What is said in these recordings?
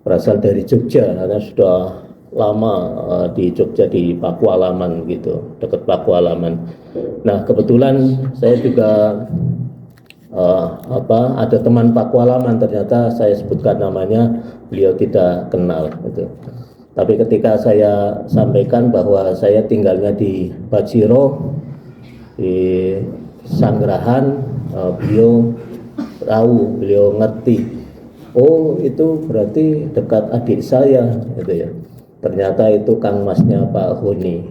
berasal dari Jogja karena sudah lama di Jogja di Pakualaman gitu, dekat Pakualaman. Nah, kebetulan saya juga ada teman Pakualaman, ternyata saya sebutkan namanya, beliau tidak kenal gitu. Tapi ketika saya sampaikan bahwa saya tinggalnya di Bajiro, di Sanggerahan, beliau tahu, beliau ngerti. Oh, itu berarti dekat adik saya gitu ya. Ternyata itu Kang Masnya Pak Huni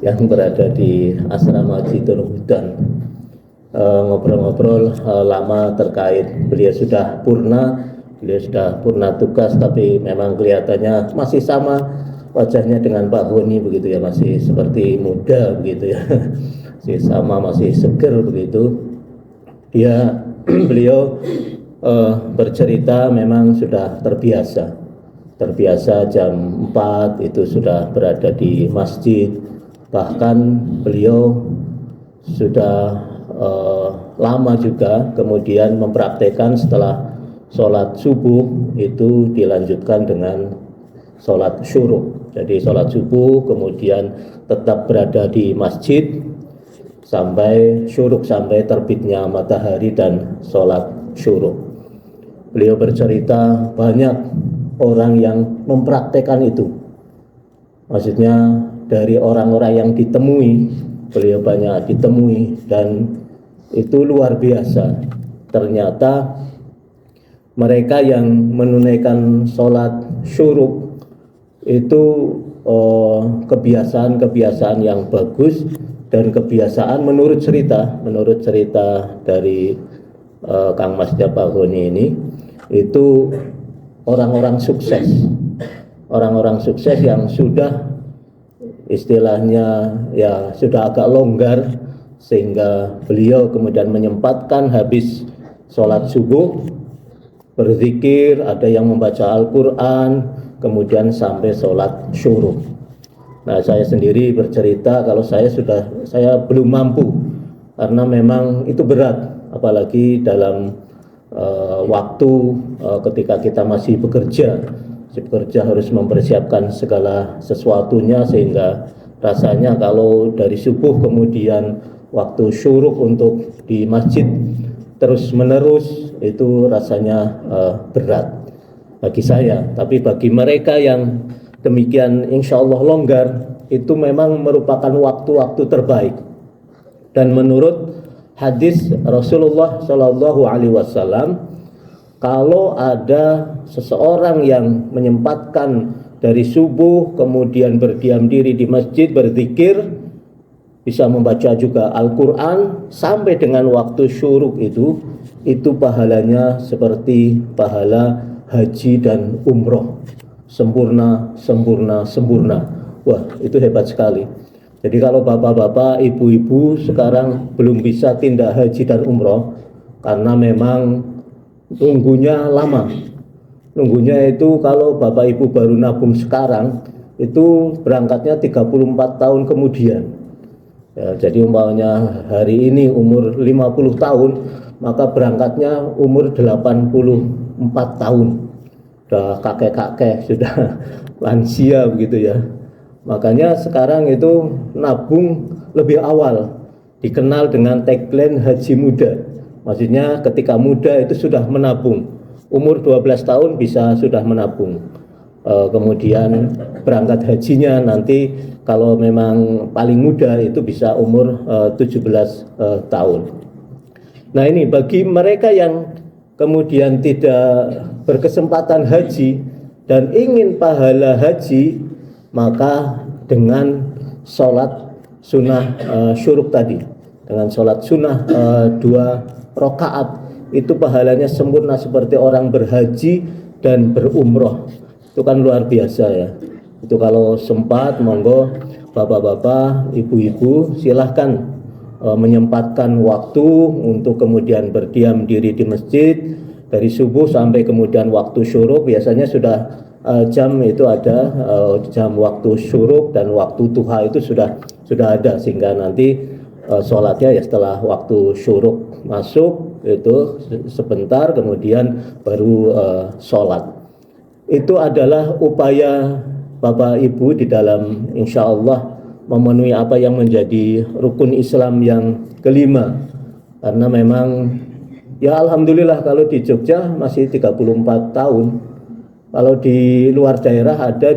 yang berada di asrama Jitur Hudan. Ngobrol-ngobrol lama terkait beliau sudah purna tugas, tapi memang kelihatannya masih sama wajahnya dengan Pak Huni begitu ya, masih seperti muda begitu ya. Masih sama, masih seger begitu. Beliau bercerita memang sudah terbiasa jam 4 itu sudah berada di masjid. Bahkan beliau sudah lama juga kemudian mempraktekkan setelah sholat subuh itu dilanjutkan dengan sholat syuruk. Jadi sholat subuh kemudian tetap berada di masjid sampai syuruk, sampai terbitnya matahari dan sholat syuruk. Beliau bercerita banyak orang yang mempraktekkan itu. Maksudnya dari orang-orang yang ditemui, beliau banyak ditemui, dan itu luar biasa. Ternyata mereka yang menunaikan sholat syuruk itu kebiasaan yang bagus, dan kebiasaan menurut cerita dari Kang Mas Japahoni ini, itu orang-orang sukses yang sudah istilahnya ya sudah agak longgar, sehingga beliau kemudian menyempatkan habis sholat subuh berzikir, ada yang membaca Al-Quran, kemudian sampai sholat syuruk. Nah, saya sendiri bercerita kalau saya belum mampu, karena memang itu berat, apalagi dalam waktu ketika kita masih bekerja harus mempersiapkan segala sesuatunya, sehingga rasanya kalau dari subuh kemudian waktu syuruk untuk di masjid terus menerus, itu rasanya berat bagi saya. Tapi bagi mereka yang demikian insya Allah longgar, itu memang merupakan waktu-waktu terbaik. Dan menurut hadis Rasulullah Shallallahu Alaihi Wasallam, kalau ada seseorang yang menyempatkan dari subuh kemudian berdiam diri di masjid berzikir, bisa membaca juga Al-Quran sampai dengan waktu syuruk, itu pahalanya seperti pahala haji dan umroh, sempurna. Wah, itu hebat sekali. Jadi kalau bapak-bapak, ibu-ibu sekarang belum bisa tindak haji dan umroh karena memang nunggunya lama. Nunggunya itu kalau bapak ibu baru nabung sekarang, itu berangkatnya 34 tahun kemudian. Ya, jadi umpamanya hari ini umur 50 tahun, maka berangkatnya umur 84 tahun. Sudah kakek-kakek, sudah lansia begitu ya. Makanya sekarang itu nabung lebih awal, dikenal dengan tagline haji muda. Maksudnya ketika muda itu sudah menabung, umur 12 tahun bisa sudah menabung. Kemudian berangkat hajinya nanti kalau memang paling muda itu bisa umur 17 tahun. Nah, ini bagi mereka yang kemudian tidak berkesempatan haji dan ingin pahala haji, maka dengan sholat sunnah syuruk tadi, dengan sholat sunnah 2 rakaat, itu pahalanya sempurna seperti orang berhaji dan berumroh. Itu kan luar biasa ya. Itu kalau sempat, monggo bapak-bapak, ibu-ibu silahkan menyempatkan waktu untuk kemudian berdiam diri di masjid dari subuh sampai kemudian waktu syuruk. Biasanya sudah jam itu ada, jam waktu syuruk dan waktu duha itu sudah ada, sehingga nanti sholatnya ya setelah waktu syuruk masuk itu sebentar, kemudian baru sholat. itu adalah upaya Bapak Ibu di dalam insya Allah memenuhi apa yang menjadi rukun Islam yang kelima. Karena memang ya alhamdulillah kalau di Jogja masih 34 tahun. Kalau di luar daerah ada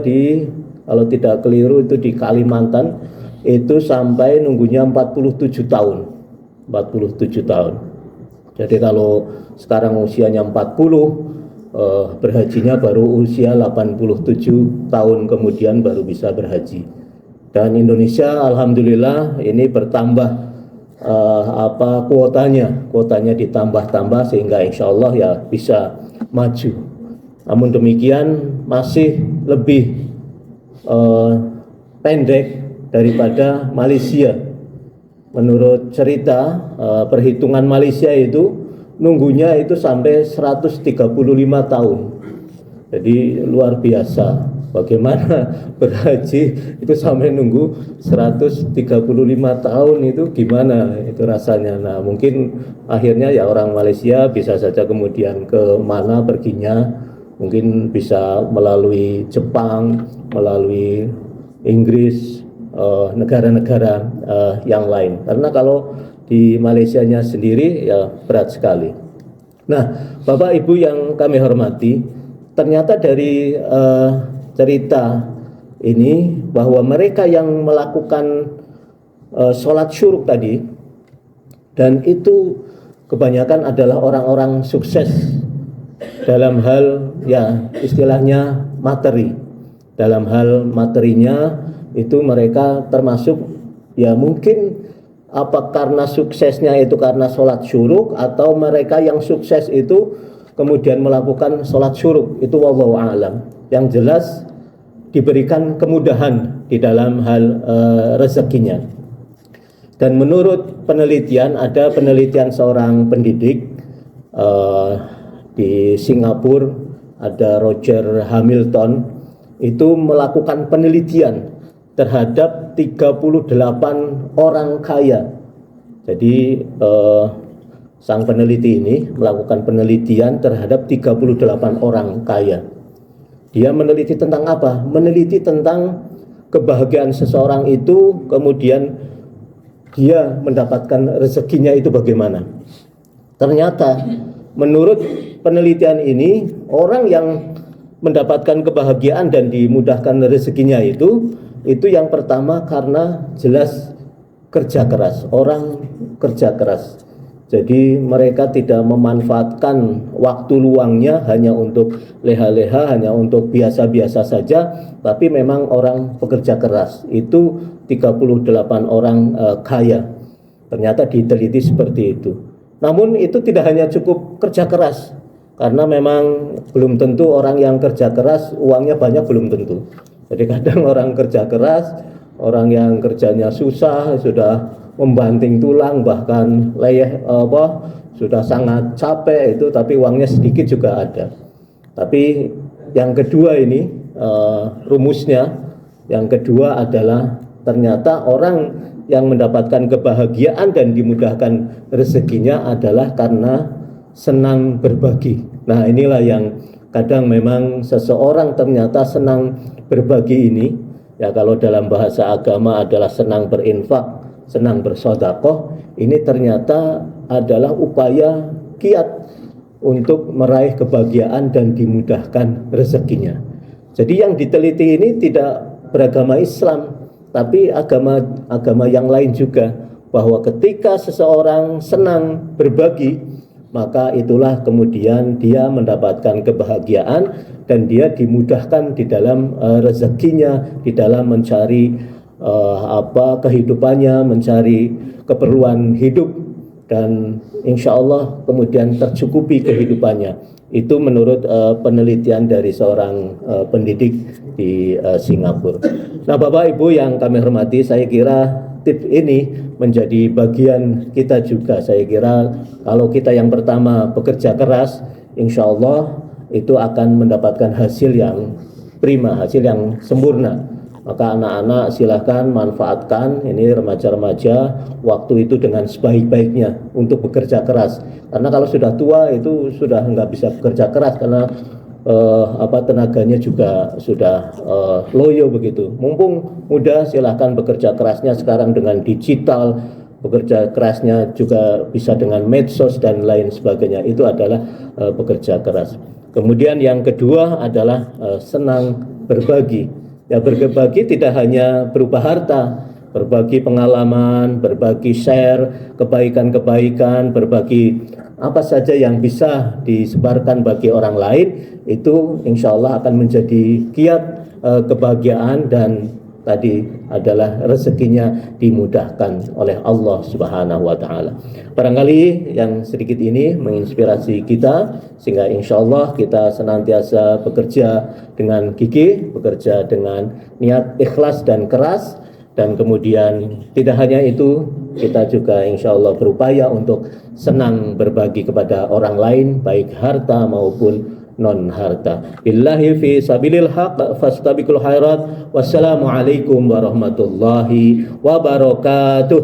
kalau tidak keliru itu di Kalimantan itu sampai nunggunya 47 tahun. 47 tahun. Jadi kalau sekarang usianya 40, berhajinya baru usia 87 tahun kemudian baru bisa berhaji. Dan Indonesia alhamdulillah ini bertambah kuotanya ditambah-tambah sehingga insya Allah ya bisa maju. Namun demikian masih lebih pendek daripada Malaysia. Menurut cerita perhitungan Malaysia itu nunggunya itu sampai 135 tahun. Jadi luar biasa. Bagaimana berhaji itu sampai nunggu 135 tahun itu gimana itu rasanya. Nah mungkin akhirnya ya orang Malaysia bisa saja kemudian ke mana perginya. Mungkin bisa melalui Jepang, melalui Inggris, negara-negara yang lain. Karena kalau di Malaysianya sendiri ya berat sekali. Nah, Bapak Ibu yang kami hormati, ternyata dari cerita ini bahwa mereka yang melakukan sholat syuruk tadi dan itu kebanyakan adalah orang-orang sukses dalam hal ya istilahnya materi. Dalam hal materinya itu mereka termasuk ya mungkin apa karena suksesnya itu karena sholat syuruk atau mereka yang sukses itu kemudian melakukan sholat syuruk itu wallahu a'lam. Yang jelas diberikan kemudahan di dalam hal rezekinya. Dan menurut penelitian, ada penelitian seorang pendidik di Singapura, ada Roger Hamilton, itu melakukan penelitian terhadap 38 orang kaya. Jadi sang peneliti ini melakukan penelitian terhadap 38 orang kaya. Dia meneliti tentang apa? Meneliti tentang kebahagiaan seseorang itu, kemudian dia mendapatkan rezekinya itu bagaimana. Ternyata menurut penelitian ini, orang yang mendapatkan kebahagiaan dan dimudahkan rezekinya itu yang pertama karena jelas kerja keras. Orang kerja keras. Jadi mereka tidak memanfaatkan waktu luangnya hanya untuk leha-leha, hanya untuk biasa-biasa saja, tapi memang orang pekerja keras. Itu 38 orang kaya. Ternyata diteliti seperti itu. Namun itu tidak hanya cukup kerja keras, karena memang belum tentu orang yang kerja keras uangnya banyak, belum tentu. Jadi kadang orang kerja keras, orang yang kerjanya susah, sudah membanting tulang, bahkan sudah sangat capek itu, tapi uangnya sedikit juga ada. Tapi yang kedua ini rumusnya, yang kedua adalah ternyata orang yang mendapatkan kebahagiaan dan dimudahkan rezekinya adalah karena senang berbagi. Nah inilah yang kadang memang seseorang ternyata senang berbagi ini, ya kalau dalam bahasa agama adalah senang berinfak, senang bersedekah, ini ternyata adalah upaya kiat untuk meraih kebahagiaan dan dimudahkan rezekinya. Jadi yang diteliti ini tidak beragama Islam, tapi agama yang lain juga, bahwa ketika seseorang senang berbagi, maka itulah kemudian dia mendapatkan kebahagiaan dan dia dimudahkan di dalam rezekinya, di dalam mencari kehidupannya, mencari keperluan hidup, dan insya Allah kemudian tercukupi kehidupannya. Itu menurut penelitian dari seorang pendidik di Singapura. Nah Bapak Ibu yang kami hormati, saya kira tips ini menjadi bagian kita juga. Saya kira kalau kita yang pertama bekerja keras, insya Allah itu akan mendapatkan hasil yang prima, hasil yang sempurna. Maka anak-anak silahkan manfaatkan ini remaja-remaja waktu itu dengan sebaik-baiknya untuk bekerja keras. Karena kalau sudah tua itu sudah nggak bisa bekerja keras, karena tenaganya juga sudah loyo begitu. Mumpung muda, silahkan bekerja kerasnya sekarang dengan digital, bekerja kerasnya juga bisa dengan medsos dan lain sebagainya. Itu adalah bekerja keras. Kemudian yang kedua adalah senang berbagi. Ya, berbagi tidak hanya berupa harta, berbagi pengalaman, berbagi share kebaikan-kebaikan, berbagi apa saja yang bisa disebarkan bagi orang lain, itu insya Allah akan menjadi kiat kebahagiaan, dan tadi adalah rezekinya dimudahkan oleh Allah Subhanahu wa Ta'ala. Barangkali yang sedikit ini menginspirasi kita, sehingga insya Allah kita senantiasa bekerja dengan gigih, bekerja dengan niat ikhlas dan keras. Dan kemudian tidak hanya itu, kita juga insya Allah berupaya untuk senang berbagi kepada orang lain, baik harta maupun non harta. Billahi fi sabilil haq fastabiqul khairat. Wassalamualaikum warahmatullahi wabarakatuh.